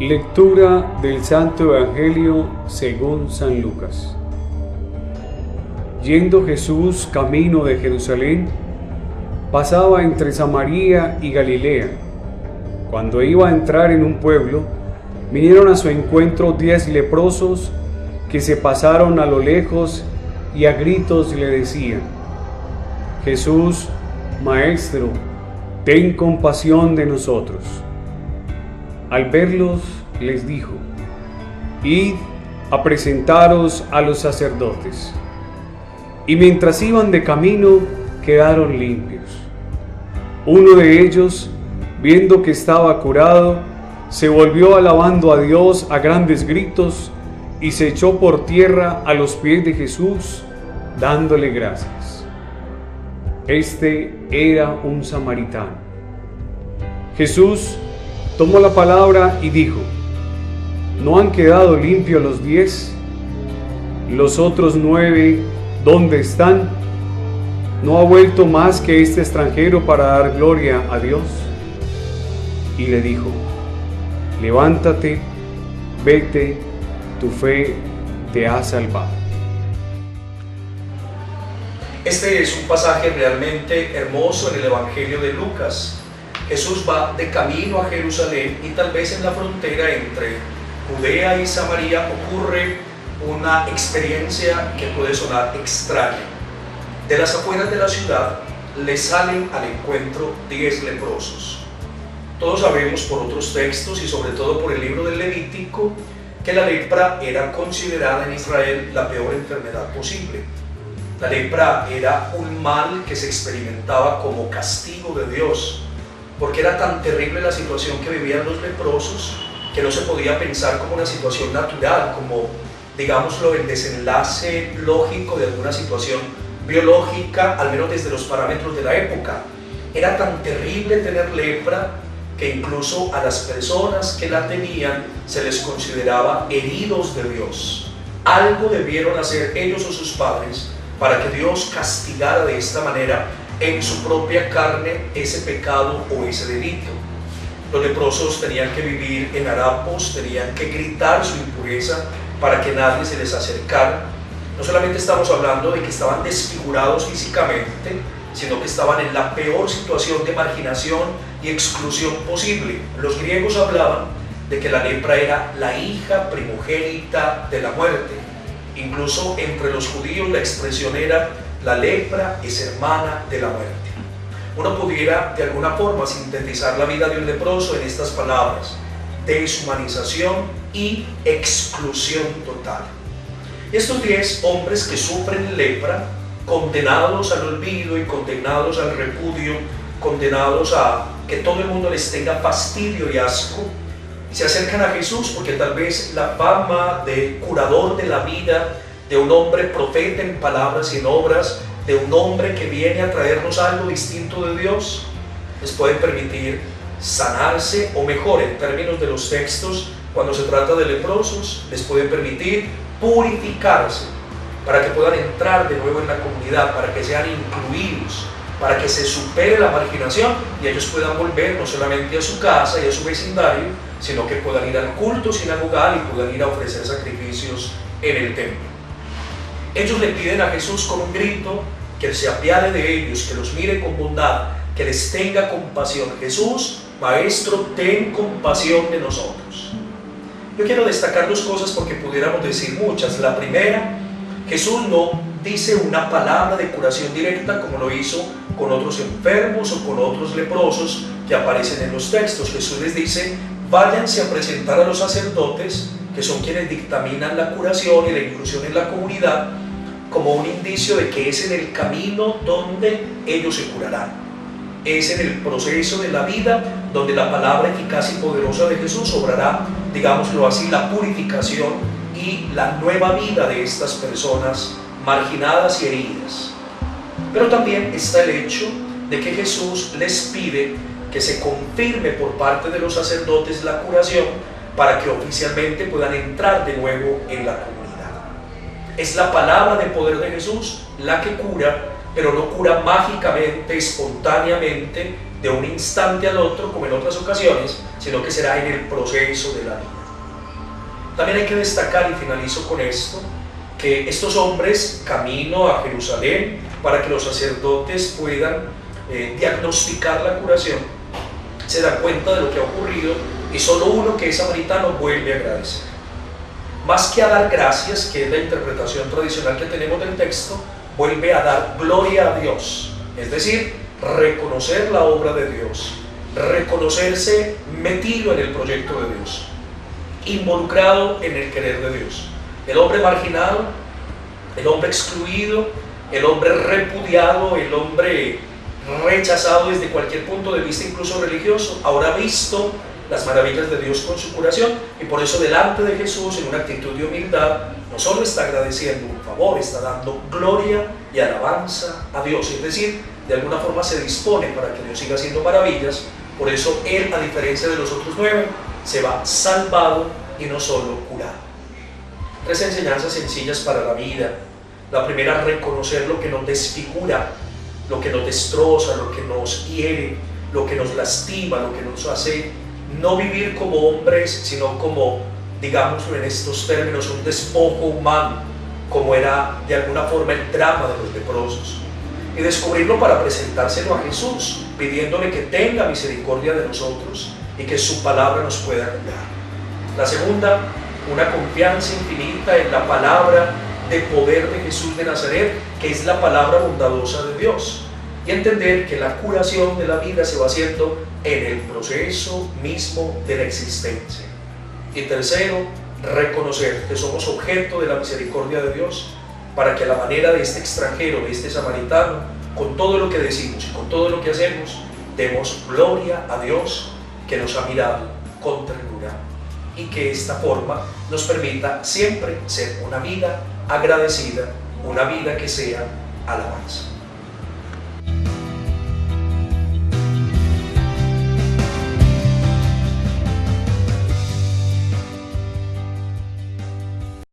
Lectura del Santo Evangelio según San Lucas. Yendo Jesús camino de Jerusalén, pasaba entre Samaria y Galilea. Cuando iba a entrar en un pueblo, vinieron a su encuentro 10 leprosos que se pasaron a lo lejos y a gritos le decían: Jesús, Maestro, ten compasión de nosotros. Al verlos, les dijo: Id a presentaros a los sacerdotes. Y mientras iban de camino, quedaron limpios. Uno de ellos, viendo que estaba curado, se volvió alabando a Dios a grandes gritos y se echó por tierra a los pies de Jesús, dándole gracias. Este era un samaritano. Jesús tomó la palabra y dijo: ¿No han quedado limpios los 10? ¿Los otros 9 dónde están? ¿No ha vuelto más que este extranjero para dar gloria a Dios? Y le dijo: levántate, vete, tu fe te ha salvado. Este es un pasaje realmente hermoso en el Evangelio de Lucas. Jesús va de camino a Jerusalén y tal vez en la frontera entre Judea y Samaria ocurre una experiencia que puede sonar extraña. De las afueras de la ciudad le salen al encuentro 10 leprosos. Todos sabemos por otros textos y sobre todo por el libro del Levítico que la lepra era considerada en Israel la peor enfermedad posible. La lepra era un mal que se experimentaba como castigo de Dios, porque era tan terrible la situación que vivían los leprosos que no se podía pensar como una situación natural, como, digámoslo, el desenlace lógico de alguna situación biológica, al menos desde los parámetros de la época. Era tan terrible tener lepra que incluso a las personas que la tenían se les consideraba heridos de Dios. Algo debieron hacer ellos o sus padres para que Dios castigara de esta manera en su propia carne ese pecado o ese delito. Los leprosos tenían que vivir en harapos, tenían que gritar su impureza para que nadie se les acercara. No solamente estamos hablando de que estaban desfigurados físicamente, sino que estaban en la peor situación de marginación y exclusión posible. Los griegos hablaban de que la lepra era la hija primogénita de la muerte. Incluso entre los judíos la expresión era: la lepra es hermana de la muerte. Uno pudiera de alguna forma sintetizar la vida de un leproso en estas palabras: deshumanización y exclusión total. Y estos 10 hombres que sufren lepra, condenados al olvido y condenados al repudio, condenados a que todo el mundo les tenga fastidio y asco, se acercan a Jesús porque tal vez la fama de curador de la vida, de un hombre profeta en palabras y en obras, de un hombre que viene a traernos algo distinto de Dios, les puede permitir sanarse, o mejor, en términos de los textos, cuando se trata de leprosos, les puede permitir purificarse para que puedan entrar de nuevo en la comunidad, para que sean incluidos, para que se supere la marginación y ellos puedan volver no solamente a su casa y a su vecindario, sino que puedan ir al culto sinagogal y puedan ir a ofrecer sacrificios en el templo. Ellos le piden a Jesús con un grito que Él se apiade de ellos, que los mire con bondad, que les tenga compasión. Jesús, Maestro, ten compasión de nosotros. Yo quiero destacar 2 cosas porque pudiéramos decir muchas. La primera, Jesús no dice una palabra de curación directa como lo hizo con otros enfermos o con otros leprosos que aparecen en los textos. Jesús les dice: váyanse a presentar a los sacerdotes, que son quienes dictaminan la curación y la inclusión en la comunidad, como un indicio de que es en el camino donde ellos se curarán. Es en el proceso de la vida donde la palabra eficaz y poderosa de Jesús obrará, digámoslo así, la purificación y la nueva vida de estas personas marginadas y heridas. Pero también está el hecho de que Jesús les pide que se confirme por parte de los sacerdotes la curación para que oficialmente puedan entrar de nuevo en la comunidad. Es la palabra de poder de Jesús la que cura, pero no cura mágicamente, espontáneamente, de un instante al otro como en otras ocasiones, sino que será en el proceso de la vida. También hay que destacar, y finalizo con esto, que estos hombres, camino a Jerusalén para que los sacerdotes puedan diagnosticar la curación, se dan cuenta de lo que ha ocurrido y solo uno, que es samaritano, vuelve a agradecer. Más que a dar gracias, que es la interpretación tradicional que tenemos del texto, vuelve a dar gloria a Dios, es decir, reconocer la obra de Dios, reconocerse metido en el proyecto de Dios, involucrado en el querer de Dios. El hombre marginado, el hombre excluido, el hombre repudiado, el hombre rechazado desde cualquier punto de vista, incluso religioso, ahora ha visto las maravillas de Dios con su curación, y por eso delante de Jesús, en una actitud de humildad, no solo está agradeciendo un favor, está dando gloria y alabanza a Dios, es decir, de alguna forma se dispone para que Dios siga haciendo maravillas. Por eso él, a diferencia de los otros 9, se va salvado y no solo curado. 3 enseñanzas sencillas para la vida. La primera, reconocer lo que nos desfigura, lo que nos destroza, lo que nos hiere, lo que nos lastima, lo que nos hace no vivir como hombres, sino como, digamos en estos términos, un despojo humano, como era de alguna forma el drama de los leprosos. Y descubrirlo para presentárselo a Jesús, pidiéndole que tenga misericordia de nosotros y que su palabra nos pueda curar. La segunda, una confianza infinita en la palabra de poder de Jesús de Nazaret, que es la palabra bondadosa de Dios, y entender que la curación de la vida se va haciendo en el proceso mismo de la existencia. Y tercero, reconocer que somos objeto de la misericordia de Dios, para que a la manera de este extranjero, de este samaritano, con todo lo que decimos y con todo lo que hacemos, demos gloria a Dios, que nos ha mirado con ternura, y que esta forma nos permita siempre ser una vida agradecida, una vida que sea alabanza.